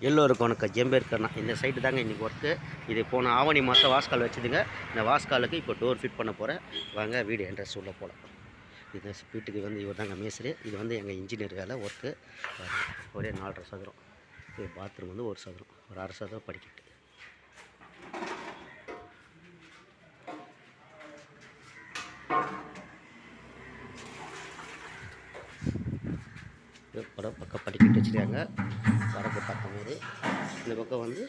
எல்லோருக்கும் வணக்கம். என் பேர் கண்ணா. இந்த சைட்டு தாங்க இன்றைக்கி ஒர்க்கு. இது போன ஆவணி மாதம் வாஸ்கால் வச்சுதுங்க. இந்த வாஸ்காலுக்கு இப்போ டோர் ஃபிட் பண்ண போகிறேன். வாங்க வீடு என்ட்ரன்ஸ் உள்ள போகலாம். இந்த வீட்டுக்கு வந்து இவர் தாங்க மேஸ்திரி. இது வந்து எங்கள் இன்ஜினியர் வேலை ஒர்க்கு. ஒரே 4.5 சதுரம். இது பாத்ரூம் வந்து 1 சதுரம், ஒரு 1/2 சதுரம் படிக்கட்டு. பக்கம் படிக்கட்டு வச்சுருக்காங்க. வடக்கு பக்கம் மாரி இந்த பக்கம் வந்து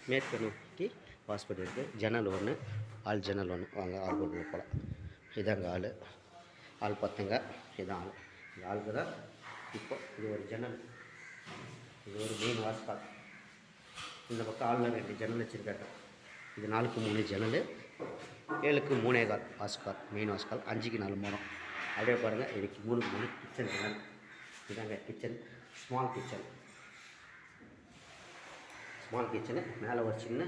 மேற்கு நோக்கி வாஸ்படி இருக்குது. ஜன்னல் ஒன்று, ஆள் ஜன்னல் ஒன்று. வாங்க ஆள் போட்டு போகலாம். இதாங்க ஆள் பார்த்துங்க. இதான் ஆள். இந்த ஆளுக்கு தான் இப்போ இது ஒரு ஜன்னல், இது ஒரு மெயின் வாஸ்கால். இந்த பக்கம் ஆளில் 2 ஜன்னல் வச்சுருக்காங்க. இது 4க்கு 3 ஜன்னல், 7க்கு 3.25 வாஸ்கால், மெயின் வாஸ்கால். 5க்கு 4 மரம். அப்படியே பாருங்கள். இதுக்கு 3க்கு 3 கிச்சன் ஜன்னல். இதாங்க கிச்சன், ஸ்மால் கிச்சனு. மேலே ஒரு சின்ன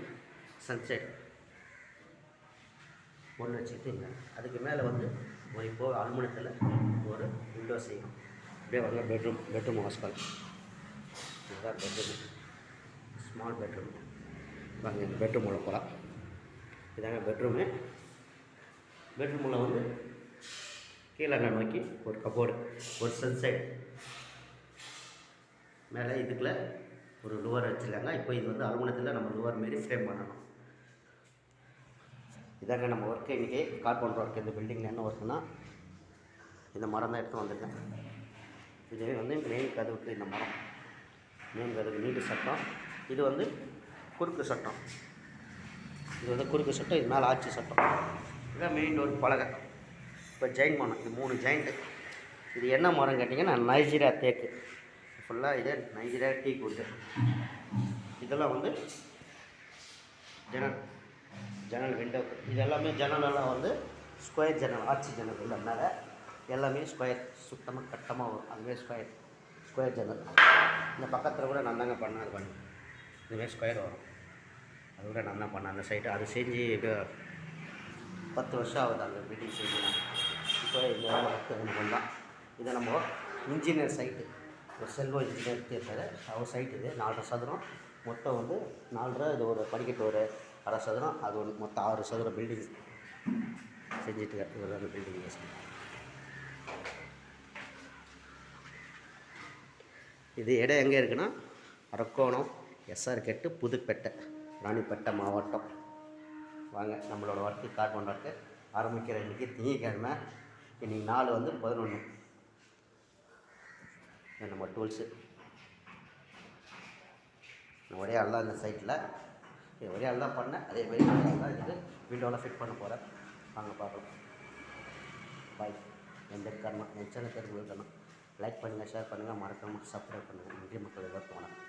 சன்செட் ஒன்று வச்சுக்கிட்டு, அதுக்கு மேலே வந்து இப்போது அலுமினியத்தில் ஒரு விண்டோ செய்யணும். அப்படியே வாங்க பெட்ரூம் வாஸ்கால். இதுதான் பெட்ரூம், ஸ்மால் பெட்ரூம். வாங்க இந்த பெட்ரூம் உள்ள போகலாம். இதாங்க பெட்ரூமில் வந்து கீழே நோக்கி ஒரு கபோர்டு, ஒரு சன்சைட். மேலே இதுக்குள்ள ஒரு லுவர் வச்சுருக்காங்க. இப்போ இது வந்து அலுமினியத்தில் நம்ம லுவர் மாரி ஃப்ரேம் பண்ணணும். இதாங்க நம்ம ஒர்க்கு. இன்றைக்கி கார்பெண்டர் ஒர்க். இந்த பில்டிங்கில் என்ன ஒர்க்குன்னா, இந்த மரம் தான் எடுத்து வந்திருக்கேன். இதுவே வந்து மெயின் கதவுக்கு இந்த மரம், மெயின் கதவுக்கு நீட்டு சட்டம். இது வந்து குறுக்கு சட்டம். இது மேலே ஆட்சி சட்டம். இதுதான் மெயின் டோர் பலகை. இப்போ ஜெயின் மரம், இது 3 ஜெயிண்ட்டு. இது என்ன மரம் கேட்டிங்கன்னா நைஜீரியா தேக்கு. ஃபுல்லாக இதே நைஜீரியா டீக் உட்டு. இதெல்லாம் வந்து ஜன்னல் விண்டோ. இது எல்லாமே ஜன்னலெல்லாம் வந்து ஸ்கொயர் ஜன்னல், ஆர்ச்சி ஜன்னல் இல்லை. மேலே எல்லாமே ஸ்கொயர், சுத்தமாக கட்டமாக வரும். அதுவே ஸ்கொயர் ஜன்னல். இந்த பக்கத்தில் கூட நான் தாங்க பண்ணேன். அது பண்ணி இதுவே ஸ்கொயர் வரும். அது கூட நான் தான் பண்ணேன். அந்த சைட்டு அது செஞ்சு 10 வருஷம் ஆகுது அந்த பில்டிங் செஞ்சு. இப்போ இந்த ஒர்க்கு தான். இதை நம்ம இன்ஜினியர் சைட்டு, ஒரு செல்வம் இன்ஜினியர் இருக்காரு, அவர் சைட்டு. இது 4.5 சதுரம். மொத்தம் வந்து 4.5. இது ஒரு படிக்கட்டு ஒரு 1/2 சதுரம். அது ஒரு மொத்தம் 6 சதுரம் பில்டிங் செஞ்சுட்டு இவர் அந்த பில்டிங். இது இடம் எங்கே இருக்குன்னா, அரக்கோணம் SR-கேட்டு, புதுப்பேட்டை, ராணிப்பேட்டை மாவட்டம். வாங்க நம்மளோட ஒர்க்கு கார்பெண்டர் ஒர்க்கு ஆரம்பிக்கிற இன்றைக்கி திங்கட்கிழமை. இன்றைக்கி நாள் வந்து 11. நம்ம டூல்ஸு ஒரே ஆள் தான் இந்த சைட்டில். ஒரே ஆள் தான் பண்ணேன். அதே மாதிரி ஒரே ஆள் தான் இதுக்கு விண்டோவில் ஃபிட் பண்ண போகிறேன். வாங்க பார்க்கலாம். பாய். என் பேர் கர்மா. என் சேனல் பேர் கர்மா. லைக் பண்ணுங்கள், ஷேர் பண்ணுங்கள், மறக்காமல் சப்ஸ்கிரைப் பண்ணுங்கள். நன்றி மக்கள். எல்லாருக்கும் வணக்கம்.